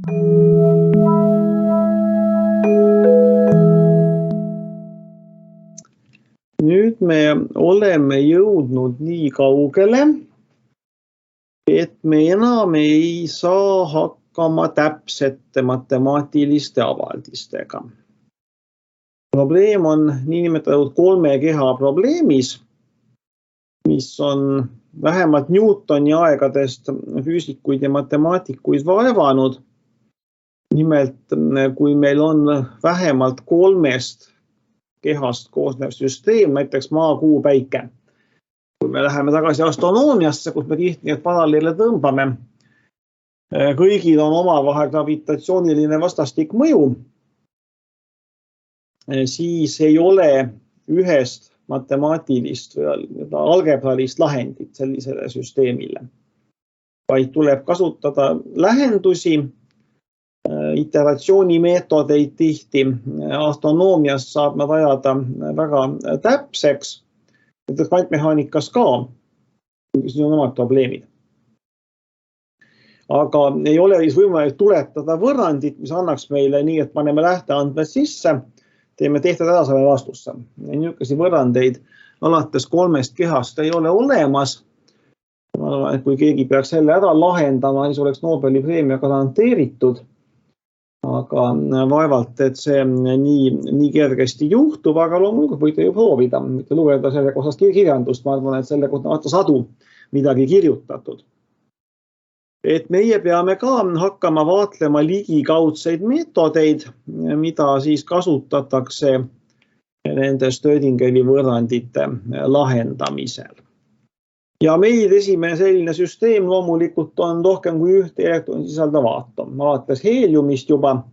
Nüüd me oleme jõudnud nii kaugele, et me enam ei saa hakkama täpsete matemaatiliste avaldistega. Probleem on niinimetatud kolme keha probleemis, mis on vähemalt Newtoni aegadest füüsikuid ja matemaatikuid vaevanud. Nimelt, kui meil on vähemalt kolmest kehast koosnev süsteem, näiteks maa, kuu, päike. Kui me läheme tagasi astronoomiasse, kus me tihti need paralleele tõmbame, kõigil on omavahel gravitatsiooniline vastastik mõju, siis ei ole ühest matemaatilist või algebralist lahendit sellisele süsteemile, vaid tuleb kasutada lähendusi, iteratsioonimeetodeid tihti. Astronoomias saab me vajada väga täpseks, kvantmehaanikas ka, siin on omad probleemid. Aga ei ole võimalik tuletada võrrandit, mis annaks meile nii, et paneme lähteandmed sisse, teeme tehtud ära, saame vastusse. Niisuguseid võrrandeid alates kolmest kehast ei ole olemas. Ma arvan, et kui keegi peaks selle ära lahendama, siis oleks Nobeli preemia garanteeritud. Aga vaevalt, et see nii kergesti juhtub, aga loomulikult võite ju proovida, mitte lugeda selle kohast kirjandust, ma arvan, et selle kohta sadu midagi kirjutatud. Et meie peame ka hakkama vaatlema ligikaudseid meetodeid, mida siis kasutatakse nende Schrödingeri võrrandite lahendamisel. Ja meil esimene selline süsteem loomulikult on rohkem kui ühte elektroni sisaldav aatom. Alates heeliumist juba,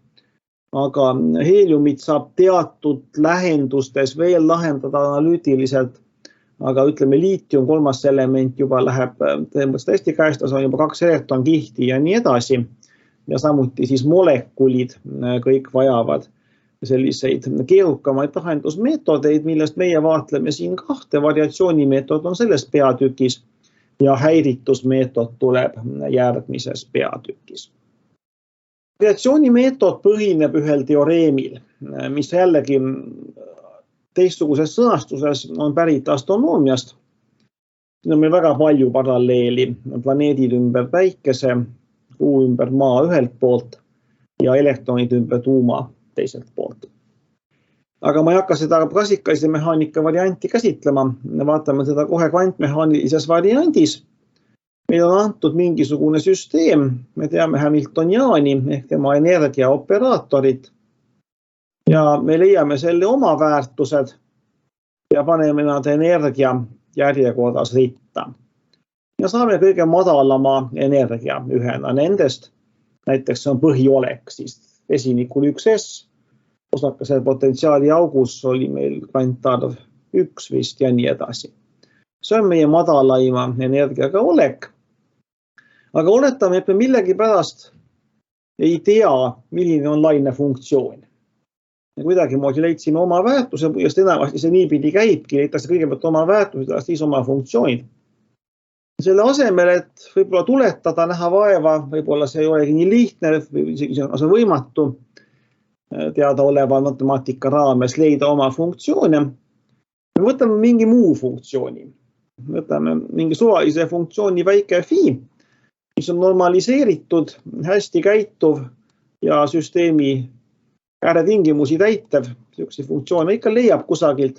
aga heeliumit saab teatud lähendustes veel lahendada analüütiliselt, aga ütleme liitium, kolmas element juba läheb tõenäoliselt hästi käest, see on juba 2 elektronkihti ja nii edasi. Ja samuti siis molekulid kõik vajavad selliseid keerukamaid lahendusmeetodeid, millest meie vaatleme siin 2. Variatsioonimeetod on selles peatükis ja häiritusmeetod tuleb järgmises peatükis. Variatsioonimeetod põhineb ühel teoreemil, mis jällegi teistsuguses sõnastuses on pärit astronoomiast. Siin on meil väga palju paralleeli, planeedid ümber päikese, kuu ümber maa ühelt poolt ja elektronid ümber tuuma teiselt poolt. Aga ma ei hakka seda klassikalise mehaanika varianti käsitlema, vaatame seda kohe kvantmehaanilises variandis. Meil on antud mingisugune süsteem, me teame Hamiltoniani ehk tema energiaoperaatorit ja me leiame selle oma väärtused ja paneme nad energia järjekorras ritta. Ja saame kõige madalama energia ühena nendest, näiteks see on põhiolek, siis vesinikul 1S, osakese potentsiaali augus oli meil kvantarv 1 vist ja nii edasi. See on meie madalaima energiaga olek. Aga oletame, et me millegipärast ei tea, milline on laine funktsioon. Ja kuidagi moodi leidsime oma väärtuse, põhjast enamasti see niipidi käibki, leitakse kõigepealt oma väärtused ja siis oma funktsioonid. Selle asemel, et võib-olla tuletada, näha vaeva, võib-olla see ei olegi nii lihtne või isegi see on võimatu teadaoleva matemaatika raames leida oma funktsioone. Me võtame mingi muu funktsiooni. Võtame mingi suvalise funktsiooni väike phi, mis on normaliseeritud, hästi käituv ja süsteemi ääretingimusi täitev. Selliseid funktsioone ikka leiab kusagilt.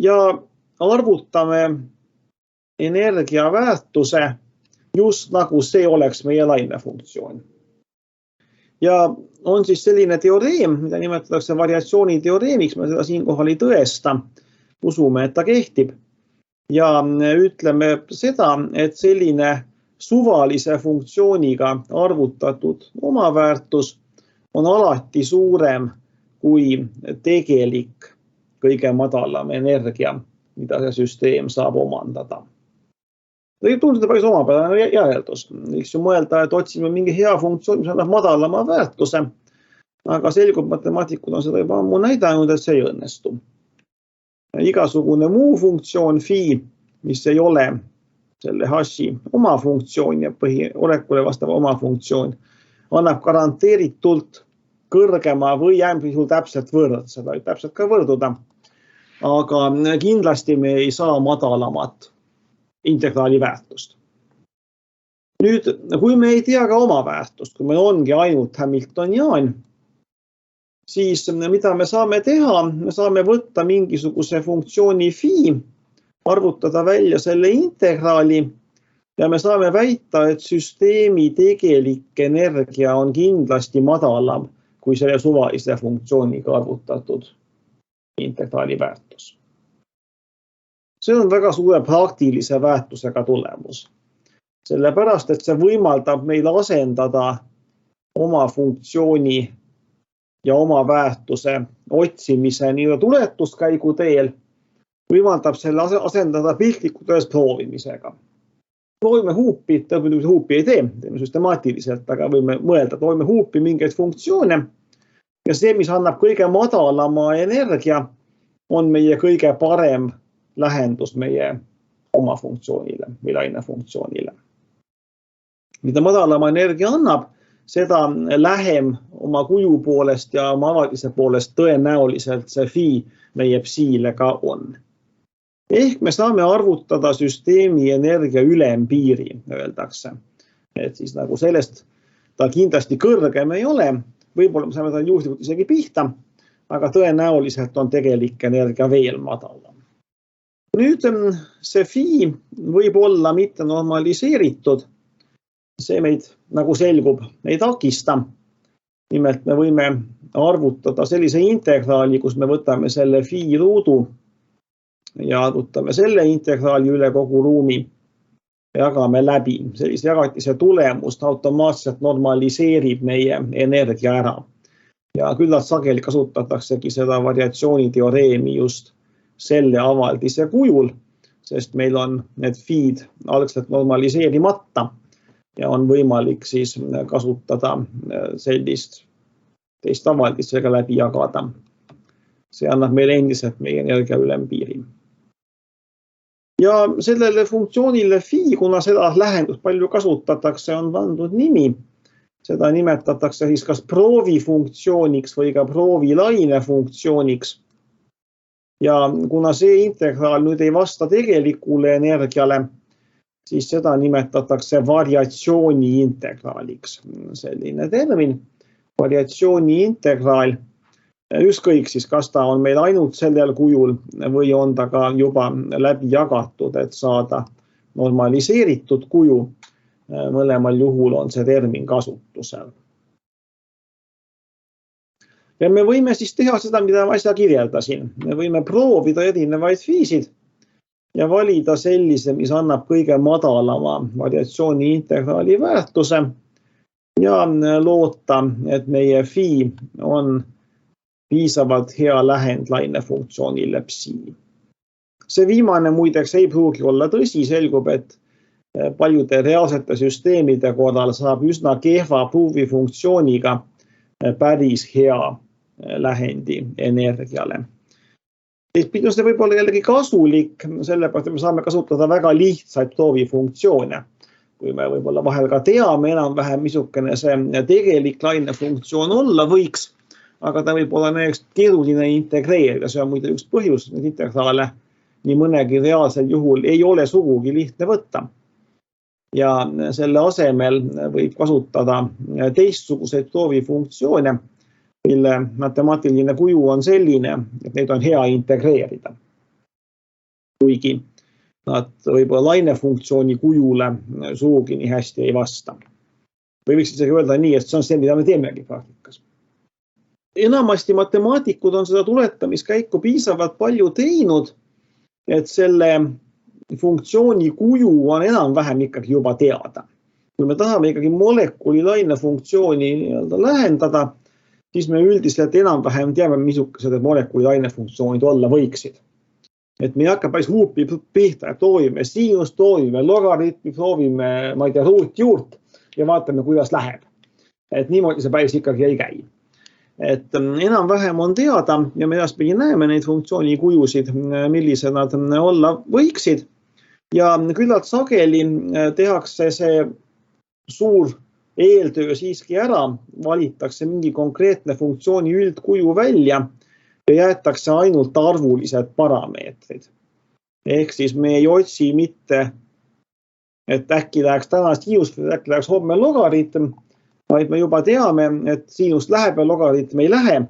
Ja arvutame energia väärtuse just nagu see oleks meie lainefunktsioon. Ja on siis selline teoreem, mida nimetatakse variatsiooniteoreemiks, me seda siinkohal ei tõesta, usume, et ta kehtib. Ja ütleme seda, et selline suvalise funktsiooniga arvutatud omaväärtus on alati suurem kui tegelik kõige madalam energia, mida see süsteem saab omandada. Võib tunduda päris omapärane järeldus. Võiks ju mõelda, et otsime mingi hea funktsioon, mis annab madalama väärtuse, aga selgub matemaatikud on seda juba ammu näidanud, et see ei õnnestu. Igasugune muu funktsioon phi, mis ei ole selle hashi oma funktsioon ja põhiolekule vastav oma funktsioon, annab garanteeritult kõrgema või äärmisel täpselt võrdse, ta võib täpselt ka võrduda, aga kindlasti me ei saa madalamat integraali väärtust. Nüüd, kui me ei tea ka oma väärtust, kui meil ongi ainult Hamiltoniaan, siis mida me saame teha? Me saame võtta mingisuguse funktsiooni phi, arvutada välja selle integraali ja me saame väita, et süsteemi tegelik energia on kindlasti madalam kui selle suvalise funktsiooniga arvutatud integraali väärtus. See on väga suure praktilise väärtusega tulemus. Sellepärast, et see võimaldab meil asendada oma funktsiooni ja oma väärtuse otsimise nii tuletuskäigu teel, võimaldab selle asendada piltlikult ühes proovimisega. Proovime huupi, tõepoolest huupi ei tee, teeme süstemaatiliselt, aga võime mõelda, proovime huupi mingeid funktsioone ja see, mis annab kõige madalama energia, on meie kõige parem lähendus meie oma funktsioonile või lainefunktsioonile. Mida madalama energia annab, seda lähem oma kuju poolest ja oma avaldise poolest tõenäoliselt see phi meie psiile ka on. Ehk me saame arvutada süsteemi energia ülempiiri, öeldakse. Et siis nagu sellest ta kindlasti kõrgem ei ole, võib-olla me saame ta juhuslikult isegi pihta, aga tõenäoliselt on tegelik energia veel madalam. Nüüd see phi võib olla mitte normaliseeritud. See meid, nagu selgub, ei takista. Nimelt me võime arvutada sellise integraali, kus me võtame selle phi ruudu ja arvutame selle integraali üle kogu ruumi ja jagame läbi. Sellise jagatise tulemust automaatselt normaliseerib meie energia ära. Ja küllalt sageli kasutataksegi seda variatsiooniteoreemi just selle avaldise kujul, sest meil on need phi'd algselt normaliseerimata ja on võimalik siis kasutada sellist teist avaldisega läbi jagada. See annab meile endiselt meie energia ülempiiri. Ja sellele funktsioonile phi, kuna seda lähendust palju kasutatakse, on pandud nimi. Seda nimetatakse siis kas proovifunktsiooniks või ka proovilaine funktsiooniks. Ja kuna see integraal nüüd ei vasta tegelikule energiale, siis seda nimetatakse variatsiooni integraaliks. Selline termin, variatsiooni integraal, ükskõik siis, kas ta on meil ainult sellel kujul või on ta ka juba läbi jagatud, et saada normaliseeritud kuju. Mõlemal juhul on see termin kasutusel. Ja me võime siis teha seda, mida ma äsja kirjeldasin. Me võime proovida erinevaid phi'sid ja valida sellise, mis annab kõige madalama variatsiooni integraali väärtuse ja loota, et meie phi on piisavalt hea lähend lainefunktsioonile psi. See viimane muideks ei pruugi olla tõsi, selgub, et paljude reaalsete süsteemide korral saab üsna kehva proovifunktsiooniga päris hea lähendi energiale. See võib olla jällegi kasulik, sellepärast, et me saame kasutada väga lihtsaid proovifunktsioone. Kui me võib-olla vahel ka teame enam-vähem, missugune see tegelik lainefunktsioon olla võiks, aga ta võib olla näiteks keeruline integreerida. See on muide üks põhjus, et integraale nii mõnegi reaalsel juhul ei ole sugugi lihtne võtta. Ja selle asemel võib kasutada teistsuguseid proovifunktsioone, mille matemaatiline kuju on selline, et neid on hea integreerida. Kuigi nad võib-olla lainefunktsiooni kujule sugugi nii hästi ei vasta. Või võiks isegi öelda nii, et see on see, mida me teemegi praktikas. Enamasti matemaatikud on seda tuletamiskäiku piisavalt palju teinud, et selle funktsiooni kuju on enam-vähem ikkagi juba teada. Kui me tahame ikkagi molekuli lainefunktsiooni lähendada, siis me üldiselt enam-vähem teame, missugused molekuli lainefunktsioonid olla võiksid. Et me ei hakka päris huupi pihta, et proovime siinust, proovime logaritmi, proovime, ma ei tea, ruutjuurt ja vaatame, kuidas läheb. Et niimoodi see päris ikkagi ei käi. Et enam-vähem on teada ja me edaspidi näeme neid funktsiooni kujusid, millised nad olla võiksid. Ja küllalt sageli tehakse see suur eeltöö siiski ära, valitakse mingi konkreetne funktsiooni üldkuju välja ja jäetakse ainult arvulised parameetrid. Ehk siis me ei otsi mitte, et äkki läheks täna sinus või äkki läheks homme logaritm, vaid me juba teame, et sinust läheb ja logaritm ei lähe,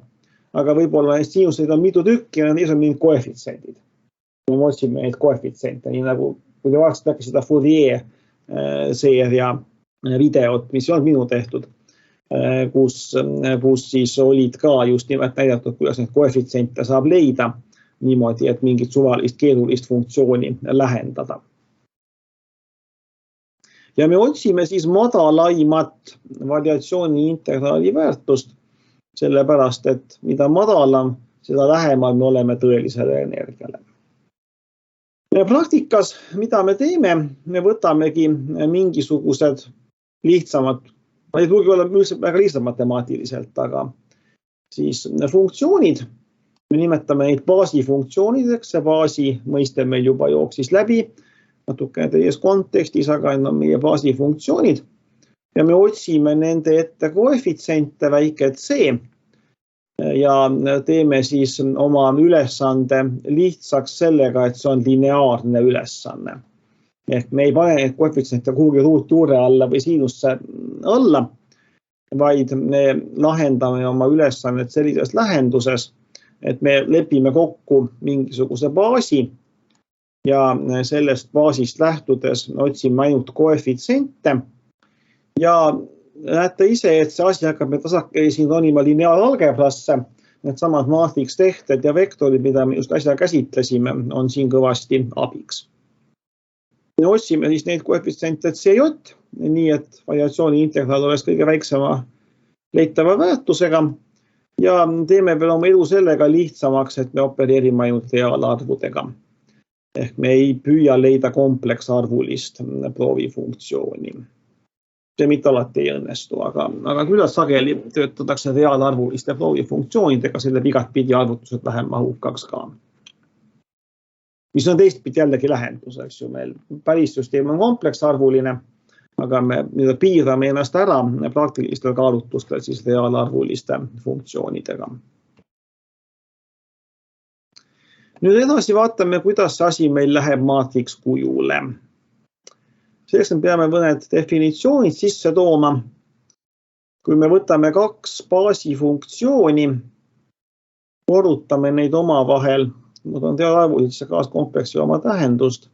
aga võib-olla sinuseid on mitu tükki ja neis on mingid koefitsiendid. Me otsime neid koefitsiente, nii nagu kui te vaatasite äkki seda Fourier seeria videot, mis on minu tehtud, kus siis olid ka just nimelt näidatud, kuidas neid koefitsiente saab leida niimoodi, et mingit suvalist keerulist funktsiooni lähendada. Ja me otsime siis madalaimat variatsiooni integraali väärtust, sellepärast, et mida madalam, seda lähemal me oleme tõelisele energiale. Praktikas, mida me teeme, me võtamegi mingisugused lihtsamad, ma ei pruugi olla üldse väga lihtsad matemaatiliselt, aga siis funktsioonid, me nimetame neid baasifunktsioonideks, see baasi mõiste meil juba jooksis läbi, natukene teises kontekstis, aga need on meie baasifunktsioonid ja me otsime nende ette koefitsiente väike c ja teeme siis oma ülesande lihtsaks sellega, et see on lineaarne ülesanne. Ehk me ei pane neid koefitsiente kuhugi ruutjuure alla või siinusse alla, vaid me lahendame oma ülesannet sellises lähenduses, et me lepime kokku mingisuguse baasi ja sellest baasist lähtudes otsime ainult koefitsiente ja näete ise, et see asi hakkab me tasakesi ronima lineaaralgebrasse, need samad maatrikstehted ja vektorid, mida me just äsja käsitlesime, on siin kõvasti abiks. Me otsime siis neid koefitsiente CJ, nii et variatsiooni integraal oleks kõige väiksema leitava väärtusega ja teeme veel oma elu sellega lihtsamaks, et me opereerime ainult reaalarvudega. Ehk me ei püüa leida kompleksarvulist proovifunktsiooni. See mitte alati ei õnnestu, aga küllalt sageli töötatakse reaalarvuliste proovifunktsioonidega, selle igatpidi arvutused vähem mahukaks ka. Mis on teistpidi jällegi lähendus, eks ju, meil päris süsteem on kompleksarvuline, aga me piirame ennast ära praktilistel kaalutlustel siis reaalarvuliste funktsioonidega. Nüüd edasi vaatame, kuidas see asi meil läheb maatrikskujule. Selleks me peame mõned definitsioonid sisse tooma. Kui me võtame kaks baasifunktsiooni, korrutame neid omavahel, nad on reaalarvulisse kaaskompleksi oma tähendust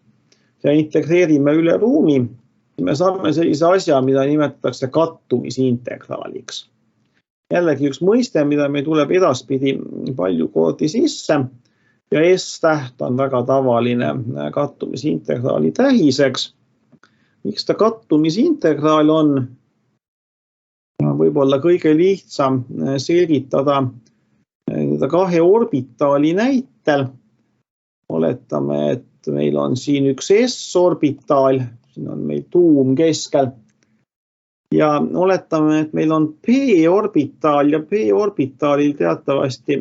ja integreerime üle ruumi, me saame sellise asja, mida nimetatakse kattumisintegraaliks. Jällegi üks mõiste, mida meil tuleb edaspidi palju kordi sisse ja S-täht on väga tavaline kattumisintegraali tähiseks. Miks ta kattumisintegraal on? Võib-olla kõige lihtsam selgitada kahe orbitaali näitel. Oletame, et meil on siin üks S-orbitaal, siin on meil tuum keskel. Ja oletame, et meil on P-orbitaal ja P-orbitaalil teatavasti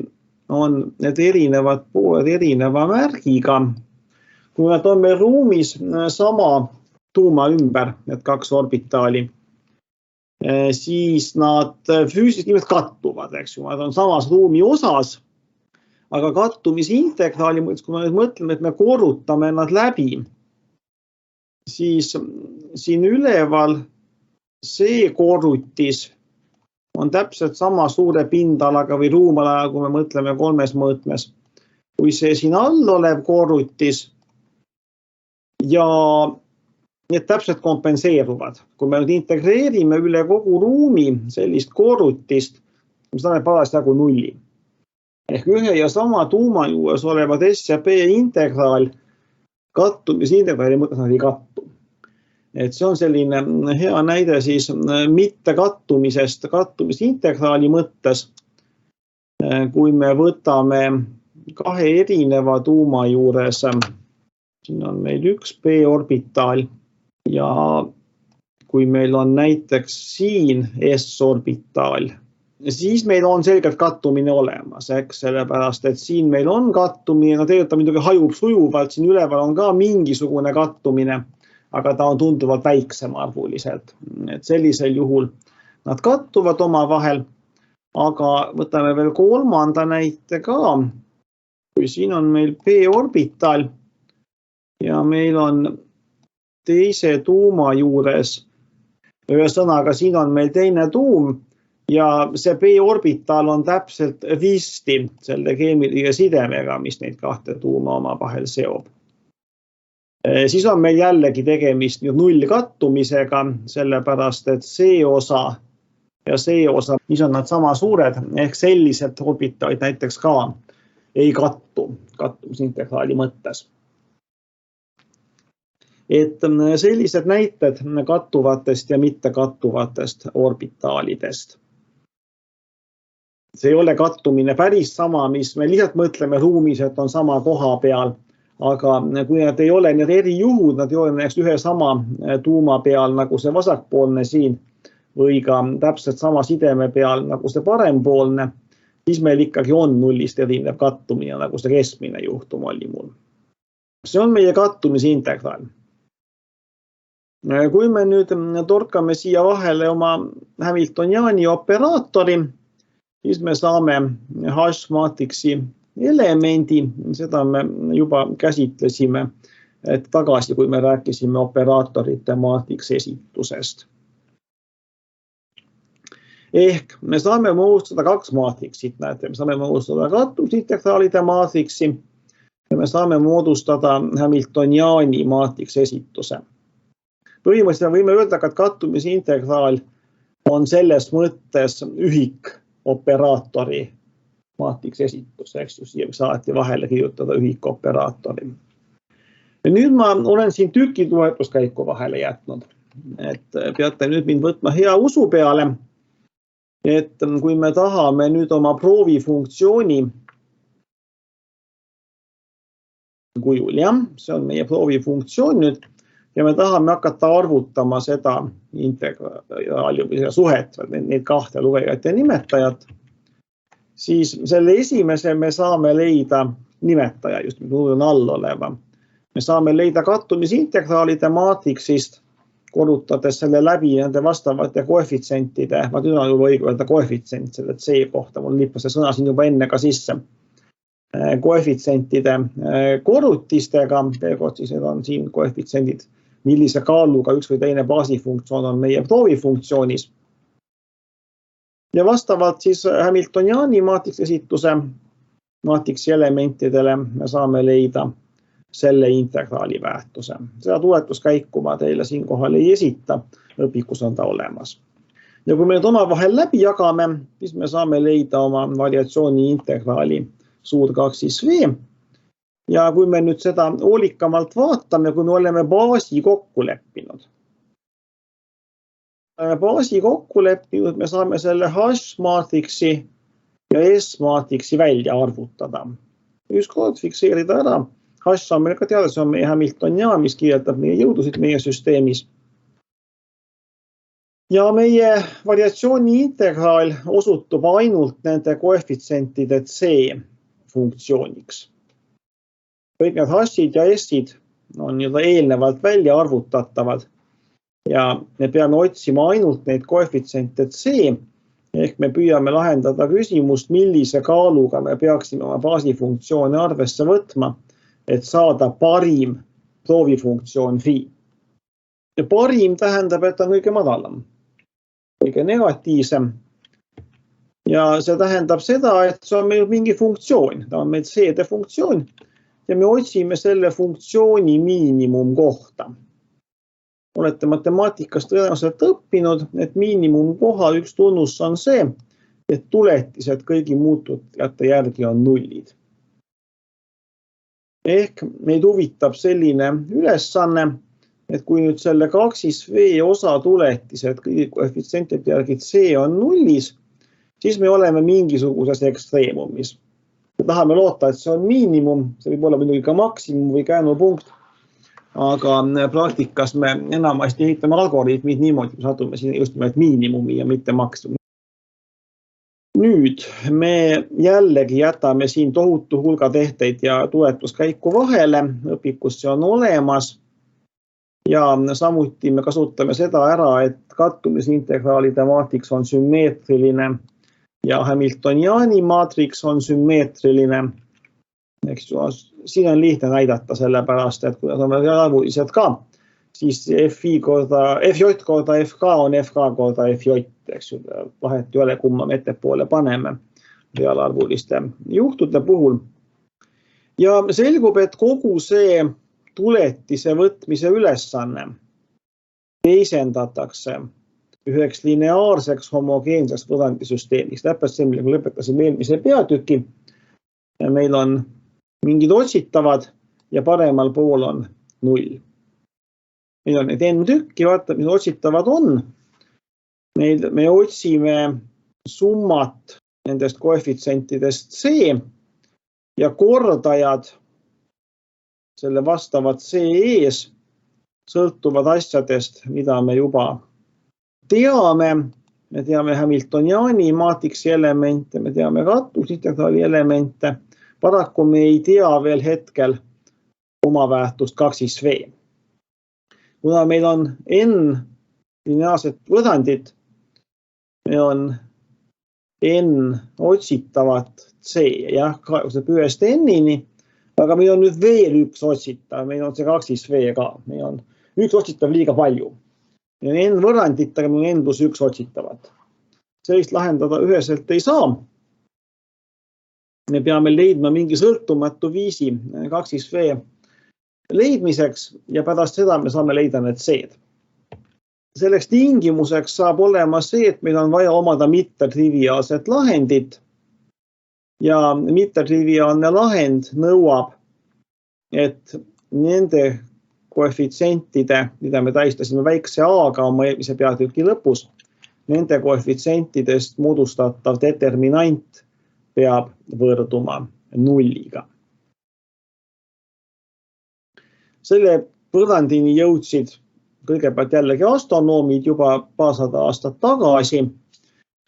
on need erinevad pooled erineva märgiga. Kui nad on meil ruumis sama tuuma ümber, need kaks orbitaali, siis nad füüsiliselt kattuvad, eks ju, nad on samas ruumi osas, aga kattumisintegraali mõttes, kui me nüüd mõtleme, et me korrutame nad läbi, siis siin üleval see korrutis on täpselt sama suure pindalaga või ruumalaga, kui me mõtleme kolmes mõõtmes, kui see siin all olev korrutis ja need täpselt kompenseeruvad. Kui me nüüd integreerime üle kogu ruumi sellist korrutist, mis annab parasjagu nulli. Ehk ühe ja sama tuuma juures olevad S ja P integraal kattumisintegraali mõttes nad ei kattu. Et see on selline hea näide siis mitte kattumisest kattumisintegraali mõttes. Kui me võtame kahe erineva tuuma juures, siin on meil üks P-orbitaal ja kui meil on näiteks siin S-orbitaal, siis meil on selgelt kattumine olemas, eks, sellepärast, et siin meil on kattumine, no tegelikult ta muidugi hajub sujuvalt, siin üleval on ka mingisugune kattumine, aga ta on tuntuvalt väiksem arvuliselt. Et sellisel juhul nad kattuvad omavahel, aga võtame veel kolmanda näite ka. Kui siin on meil p-orbital ja meil on teise tuuma juures, ühesõnaga siin on meil teine tuum ja see p-orbital on täpselt risti selle keemilise sidemega, mis neid kahte tuuma omavahel seob. Siis on meil jällegi tegemist nullkattumisega, sellepärast et see osa ja see osa, mis on nad sama suured, ehk sellised orbitalid näiteks ka ei kattu kattumisintegraali mõttes. Et sellised näited kattuvatest ja mittekattuvatest orbitaalidest. See ei ole kattumine päris sama, mis me lihtsalt mõtleme ruumis, et on sama koha peal, aga kui nad ei ole need erijuhud, nad ei ole näiteks ühe sama tuuma peal nagu see vasakpoolne siin või ka täpselt sama sideme peal nagu see parempoolne, siis meil ikkagi on nullist erinev kattumine, nagu see keskmine juhtum oli mul. See on meie kattumisintegraal. Kui me nüüd torkame siia vahele oma Hamiltoniani operaatori, siis me saame H-maatriksi elemendi, seda me juba käsitlesime tagasi, kui me rääkisime operaatorite maatriksesitusest. Ehk me saame moodustada kaks maatriksit, näete, me saame moodustada kattumisintegraalide maatriksi ja me saame moodustada Hamiltoniani maatriksesituse. Põhimõtteliselt võime öelda, et kattumisintegraal on selles mõttes ühik operaatori maatriksesitus, eks ju, siia võiks alati vahele kirjutada ühik operaatori. Ja nüüd ma olen siin tüki tuletuskäiku vahele jätnud, et peate nüüd mind võtma hea usu peale, et kui me tahame nüüd oma proovifunktsiooni kujul, jah, see on meie proovifunktsioon nüüd, ja me tahame hakata arvutama seda integraali või seda suhet, neid kahte lugejat ja nimetajat, siis selle esimese me saame leida nimetaja, just mis on all oleva. Me saame leida kattumisintegraalide maatriksist, korrutades selle läbi nende vastavate koefitsientide, ma tüna juba õige öelda koefitsient selle C kohta, mul lippas see sõna siin juba enne ka sisse, koefitsientide korrutistega, siis need on siin koefitsiendid, millise kaaluga üks või teine baasifunktsioon on meie proovifunktsioonis. Ja vastavalt siis Hamiltoniani maatriksesituse maatriksi elementidele me saame leida selle integraali väärtuse. Seda tuletuskäiku ma teile siinkohal ei esita, õpikus on ta olemas. Ja kui me nüüd omavahel läbi jagame, siis me saame leida oma variatsiooni integraali suur 2V. Ja kui me nüüd seda hoolikamalt vaatame, kui me oleme baasi kokku leppinud. Baasi kokku leppinud, me saame selle H-maatriksi ja S-maatriksi välja arvutada. Ükskord fikseerida ära. H on meil ka teada, see on meie Hamiltonian, mis kirjeldab meie jõudusid meie süsteemis. Ja meie variatsiooni integraal osutub ainult nende koefitsientide C funktsiooniks. Kõik need H-id ja S-id on eelnevalt välja arvutatavad ja me peame otsima ainult neid koefitsiente C, ehk me püüame lahendada küsimust, millise kaaluga me peaksime oma baasifunktsioone arvesse võtma, et saada parim proovifunktsioon phi. Ja parim tähendab, et on kõige madalam, kõige negatiivsem. Ja see tähendab seda, et see on meil mingi funktsioon, ta on meil C-de funktsioon ja me otsime selle funktsiooni miinimumkohta. Olete matemaatikast tõenäoliselt õppinud, et miinimumkoha üks tunnus on see, et tuletised kõigi muutujate järgi on nullid. Ehk meid huvitab selline ülesanne, et kui nüüd selle 2V osa tuletised kõigi koefitsientide järgi C on nullis, siis me oleme mingisuguses ekstreemumis. Me tahame loota, et see on miinimum, see võib olla muidugi ka maksimum või käänupunkt, aga praktikas me enamasti ehitame algoritmid niimoodi, me satume siin just nimelt miinimumi ja mitte maksimumi. Nüüd me jällegi jätame siin tohutu hulga tehteid ja tuletuskäiku vahele, õpikus see on olemas. ja samuti me kasutame seda ära, et kattumisintegraalide maatriks on sümmeetriline ja Hamiltoniani maatriks on sümmeetriline. Eks ju, siin on lihtne näidata sellepärast, et kui nad on arvulised ka, siis FJ korda FK on FK korda FJ, eks ju, vahet ei ole, kumma me ettepoole paneme reaalarvuliste juhtude puhul. Ja selgub, et kogu see tuletise võtmise ülesanne teisendatakse üheks lineaarseks homogeenseks võrrandisüsteemiks. Täpselt see, millega lõpetasime eelmise peatüki. Meil on mingid otsitavad ja paremal pool on 0. Meil on need n tükki, vaata, mis otsitavad on. Me otsime summat nendest koefitsientidest C ja kordajad selle vastavad C ees sõltuvad asjadest, mida me juba teame. Me teame Hamiltoniani maatriksi elemente, me teame kattumisintegraali elemente. Paraku me ei tea veel hetkel omaväärtust 2V. Kuna meil on n lineaarset võrrandit, meil on n otsitavat C, jah, see ühest n-ini, aga meil on nüüd veel üks otsitav, meil on see 2V ka, meil on üks otsitav liiga palju. Meil on n võrrandit, aga meil on n plus üks otsitavat. Sellist lahendada üheselt ei saa. Me peame leidma mingi sõltumatu viisi 2V leidmiseks ja pärast seda me saame leida need C-d. Selleks tingimuseks saab olema see, et meil on vaja omada mittetriviaalset lahendit ja mittetriviaalne lahend nõuab, et nende koefitsientide, mida me tähistasime väikse A-ga oma eelmise peatüki lõpus, nende koefitsientidest moodustatav determinant peab võrduma 0-ga. Selle võrrandini jõudsid kõigepealt jällegi astronoomid juba paarsada aastat tagasi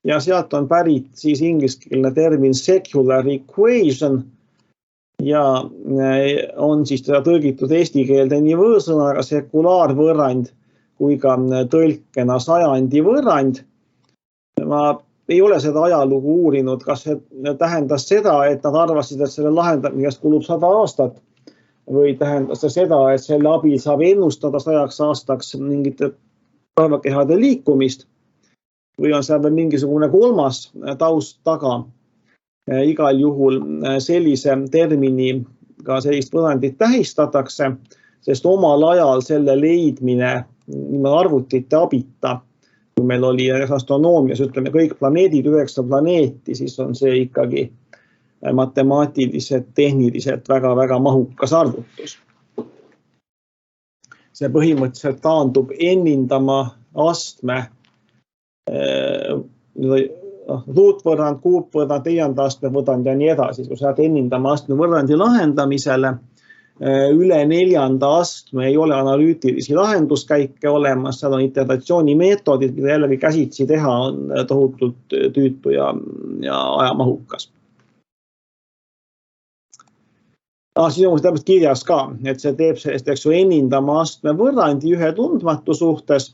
ja sealt on pärit siis ingliskeelne termin secular equation ja on siis teda tõlgitud eesti keelde nii võõrsõnaga sekulaarvõrrand kui ka tõlkena sajandi võrrand. Ma ei ole seda ajalugu uurinud, kas see tähendas seda, et nad arvasid, et selle lahendamisest kulub 100 aastat või tähendas see seda, et selle abil saab ennustada 100 aastaks mingite päevakehade liikumist või on seal veel mingisugune kolmas taust taga. Igal juhul sellise terminiga sellist võrrandit tähistatakse, sest omal ajal selle leidmine arvutite abita, kui meil oli astronoomias, ütleme kõik planeedid, 9 planeeti, siis on see ikkagi matemaatiliselt, tehniliselt väga-väga mahukas arvutus. See põhimõtteliselt taandub n-indama astme ruutvõrrand, kuupvõrrand, teisanda astme võrrand ja nii edasi. Kui sa n-indama astme võrrandi lahendamisele üle 4. astme ei ole analüütilisi lahenduskäike olemas, seal on iteratsioonimeetodid, mida jällegi käsitsi teha on tohutult tüütu ja ajamahukas. Siin on täpselt kirjas ka, et see teeb sellest n-indama astme võrrandi ühe tundmatu suhtes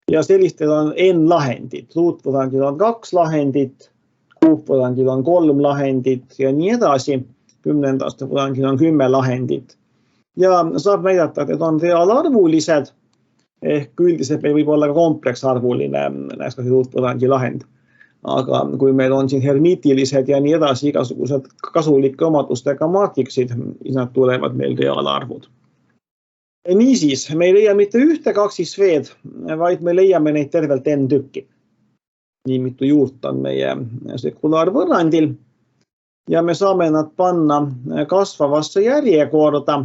ja sellistel on n lahendit. Ruutvõrrandil on 2 lahendit, kuupvõrrandil on 3 lahendit ja nii edasi. 10. astme võrrandil on 10 lahendit. Ja saab näidata, et need on reaalarvulised, ehk üldiselt meil võib olla ka kompleksarvuline ruutvõrrandi lahend. Aga kui meil on siin hermiitilised ja nii edasi igasugused kasulike omadustega maatriksid, siis nad tulevad meil reaalarvud. Niisiis, me ei leia mitte ühte 2V-d, vaid me leiame neid tervelt n tükki. Nii mitu juurt on meie sekulaarvõrrandil. Ja me saame nad panna kasvavasse järjekorda.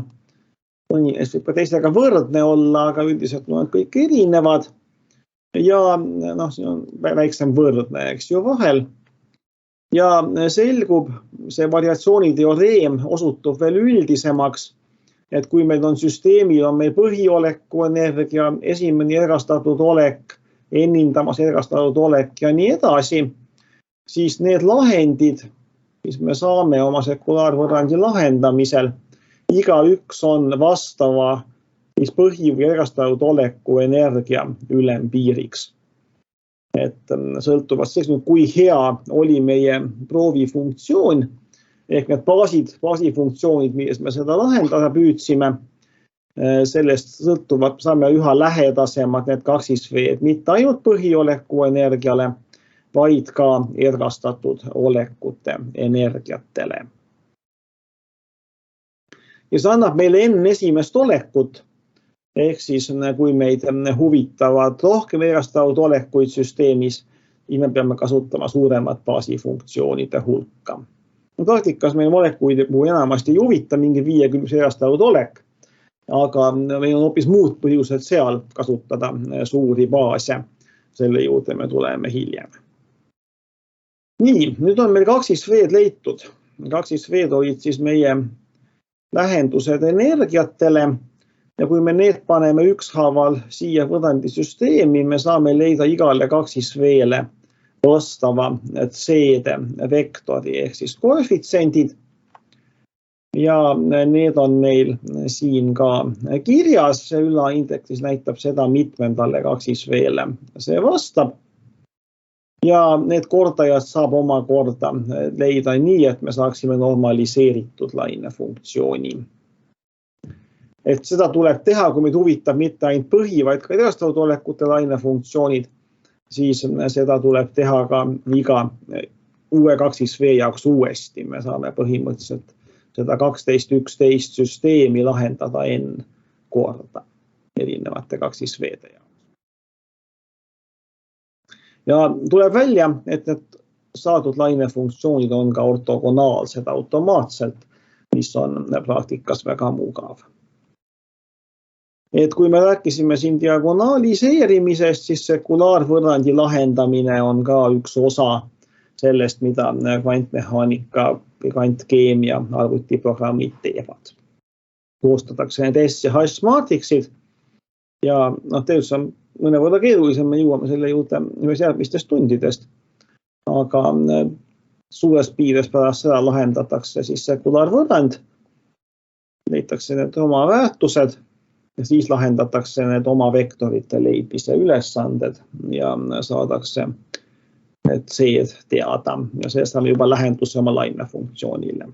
Mõni võib ka teistega võrdne olla, aga üldiselt on kõik erinevad. Ja siin on väiksem võrdne, eks ju, vahel. Ja selgub, see variatsiooniteoreem osutub veel üldisemaks, et kui meil on süsteemil, on meil põhioleku energia, esimene ergastatud olek, n-indamas ergastatud olek ja nii edasi, siis need lahendid, mis me saame oma sekulaarvõrrandi lahendamisel, igaüks on vastava siis põhi- või ergastatud oleku energia ülempiiriks. Et sõltuvalt sellest, kui hea oli meie proovifunktsioon, ehk need baasifunktsioonid, milles me seda lahendada püüdsime, sellest sõltuvalt saame üha lähedasemad need kaksisveed, mitte ainult põhioleku energiale, vaid ka ergastatud olekute energiatele. Ja see annab meile enne esimest olekut, ehk siis kui meid huvitavad rohkem ergastatud olekuid süsteemis, siis me peame kasutama suuremat baasifunktsioonide hulka. Praktikas meil molekuide puhul enamasti ei huvita mingi 50 ergastatud olek, aga meil on hoopis muud põhjused seal kasutada suuri baase. Selle juurde me tuleme hiljem. Nii, nüüd on meil kaksisveed leitud. Kaksisveed olid siis meie lähendused energiatele. Ja kui me need paneme ükshaaval siia võrrandisüsteemi, me saame leida igale kaksisveele vastava C-de vektori ehk siis koefitsiendid. Ja need on meil siin ka kirjas. See ülaindeksis näitab seda, mitmendale kaksisveele see vastab. Ja need kordajad saab omakorda leida nii, et me saaksime normaliseeritud lainefunktsiooni. Et seda tuleb teha, kui meid huvitab mitte ainult põhi, vaid ka ergastatud olekute lainefunktsioonid, siis seda tuleb teha ka iga uue kaksisvee jaoks uuesti. Me saame põhimõtteliselt seda 12-11 süsteemi lahendada n korda erinevate kaksisveede jaoks. Ja tuleb välja, et need saadud lainefunktsioonid on ka ortogonaalsed automaatselt, mis on praktikas väga mugav. Et kui me rääkisime siin diagonaaliseerimisest, siis sekulaarvõrrandi lahendamine on ka üks osa sellest, mida kvantmehaanika või kvantkeemia arvutiprogrammid teevad. Koostatakse need S- ja H-maatriksid ja tegelikult see on mõnevõrra keerulisem, me jõuame selle juurde ühes järgmistest tundidest, aga suures piires pärast seda lahendatakse siis sekulaarvõrrand, leitakse need oma väärtused ja siis lahendatakse need oma vektorite leidmise ülesanded ja saadakse need C-d teada ja sellest saame juba lähenduse oma lainefunktsioonile.